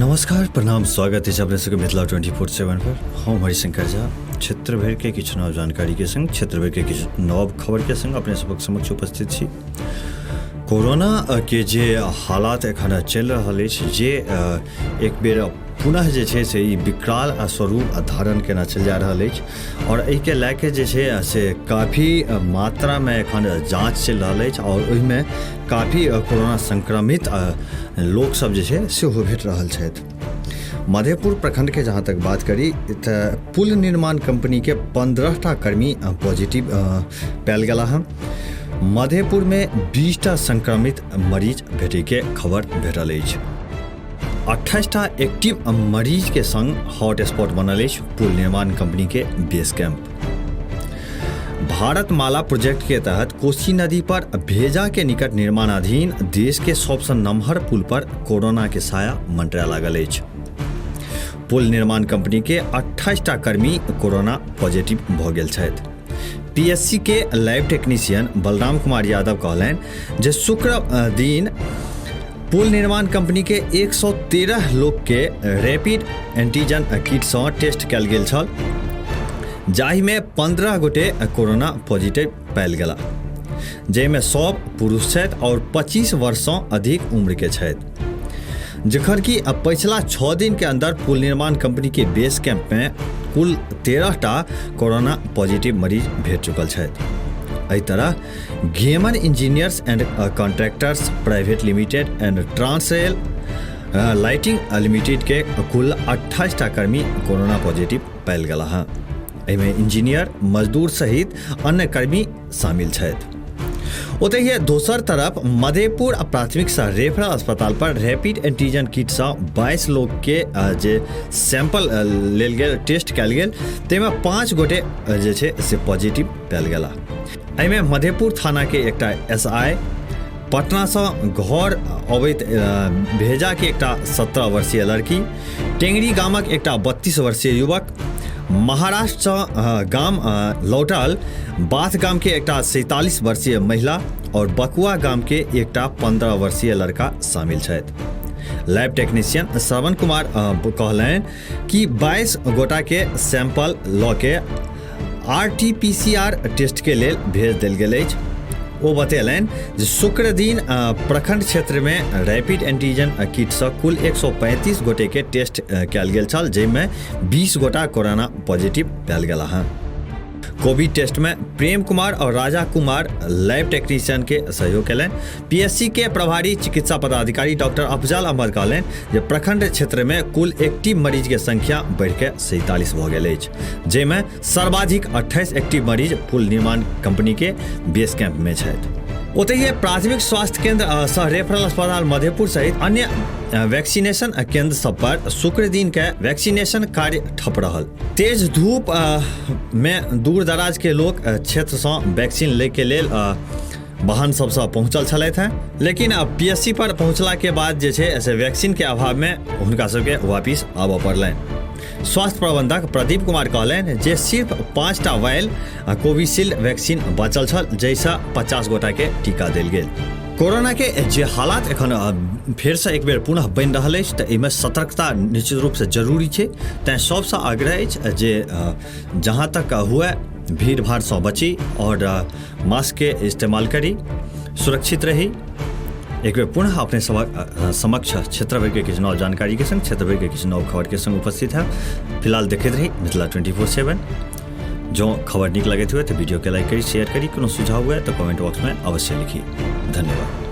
नमस्कार प्रणाम स्वागत है अपने सबके मिथिला 24/7 पर हम हरिशंकर झा क्षेत्र भर के किछु नव जानकारी के संग क्षेत्र भर के किछु नव खबर के संग अपने सबक समक्ष उपस्थित छी। कोरोना के जे हालात एखन चलि रहल अछि जे एक बेर पुनः जे छै से ई विकराल स्वरूप धारण केना चलि जा रहल अछि और एहि के लए के जे छै से काफ़ी मात्रा में एखन जांच चलि रहल अछि और ओहिमे काफ़ी कोरोना संक्रमित लोक सब जे छै सेहो भेट रहल छथि। मधेपुर प्रखंड के जहाँ तक बात करी तऽ पुल निर्माण कंपनी के 15टा कर्मी पॉजिटिव पायल गेला है। मधेपुर में 20टा संक्रमित मरीज भेटे के खबर भेटल अछि। 28टा एक्टिव मरीज के संग हॉटस्पॉट बनल अछि पुल निर्माण कंपनी के बेस कैंप। भारतमाला प्रोजेक्ट के तहत कोसी नदी पर भेजा के निकट निर्माणाधीन देश के सबसे नमहर पुल पर कोरोना के साया मंडरा लागल अछि। पुल निर्माण कंपनी के 28टा कर्मी कोरोना पॉजिटिव भऽ गेल छथि। पीएससी के लैब टेक्नीशियन बलराम कुमार यादव कहलनि जे शुक्र दिन पुल निर्माण कंपनी के 113 लोग के रैपिड एंटीजन किट सँ टेस्ट कयल गेल छल, जाहि में 15 गोटे कोरोना पॉजिटिव पायल गेला, जाहिमे सब पुरुष छथि और 25 वर्ष सँ अधिक उम्र के छथि। जखन कि पिछला 6 दिन के अंदर पुल निर्माण कंपनी के बेस कैंप में कुल 13टा कोरोना पॉजिटिव मरीज भेट चुकल छथि। एहि तरह gammon engineers and contractors private limited and Transrail lighting limited के कुल 28टा कर्मी कोरोना पॉजिटिव पायल गेला है। एहिमे इंजीनियर मजदूर सहित अन्य कर्मी शामिल छथि। ओतहि दोसर तरफ मधेपुर प्राथमिक सह रेफरल अस्पताल पर रैपिड एंटीजन किट सँ 22 लोग के जे सैंपल लेल गेल टेस्ट कयल गेल, ताहिमे 5 गोटे जे छै से पॉजिटिव पायल गेला। एहिमे मधेपुर थाना के एकटा एसआई, पटना सँ घर अबैत भेजा के एकटा 17 वर्षीय लड़की, टेंगरी गामक एकटा 32 वर्षीय युवक, महाराष्ट्र सँ गाम लौटल बाथ गाम के एकटा 47 वर्षीय महिला और बकुआ गाम के एकटा 15 वर्षीय लड़का शामिल छथि। लैब टेक्नीशियन श्रवण कुमार कहलनि कि 22 गोटा के सैंपल लऽ के RT-PCR टेस्ट के लेल भेज देल गेल अछि। ओ बतेलनि जे शुक्र दिन प्रखंड क्षेत्र में रैपिड एंटीजन किट सँ कुल 135 गोटे के टेस्ट कयल गेल छल, जाहिमे 20 गोटा कोरोना पॉजिटिव पायल गेला है। कोविड टेस्ट में प्रेम कुमार और राजा कुमार लैब टेक्नीशियन के सहयोग कयलनि। पीएससी के प्रभारी चिकित्सा पदाधिकारी डॉक्टर अफजल अहमद कहलनि जे प्रखंड क्षेत्र में कुल एक्टिव मरीज के संख्या बढ़ि के 47 भऽ गेल अछि, जाहिमे सर्वाधिक 28 एक्टिव मरीज पुल निर्माण कंपनी के बेस कैंप में छथि। ओतहि प्राथमिक स्वास्थ्य केंद्र सह रेफरल अस्पताल मधेपुर सहित अन्य वैक्सीनेशन केंद्र सब पर शुक्र दिन के वैक्सीनेशन कार्य ठप रहल। तेज धूप में दूर दराज के लोग क्षेत्र सँ वैक्सीन ले के लेल वाहन सबसँ पहुँचल छलथि हैं, लेकिन पीएससी पर पहुँचला के बाद जे छै से वैक्सीन के अभाव में हुनका सबके वापिस आबऽ पड़लनि। स्वास्थ्य प्रबंधक प्रदीप कुमार कहलनि जे सिर्फ 5टा वायल कोविशील्ड वैक्सीन बचल छल, जाहिसँ 50 गोटा के टीका देल गेल। कोरोना के जे हालात एखन फेर से एक बेर पुनः बनि रहल अछि तऽ एहिमे सतर्कता निश्चित रूप से जरूरी छै। तैं सबसँ आग्रह अछि जे जहाँ तक हुए भीड़ भाड़ से बची और मास्क के इस्तेमाल करी, सुरक्षित रही। एक बेर पुनः अपने समक्ष क्षेत्र भर के किछु नव जानकारी के संग क्षेत्र भर के किछु नव खबर के संग उपस्थित है। फिलहाल देखते रही मिथिला 24/7। जो खबर निक लगे हुए तो वीडियो के लाइक करी, शेयर करी, कोनो सुझाव हुए तो कमेंट बॉक्स में अवश्य लिखी। धन्यवाद।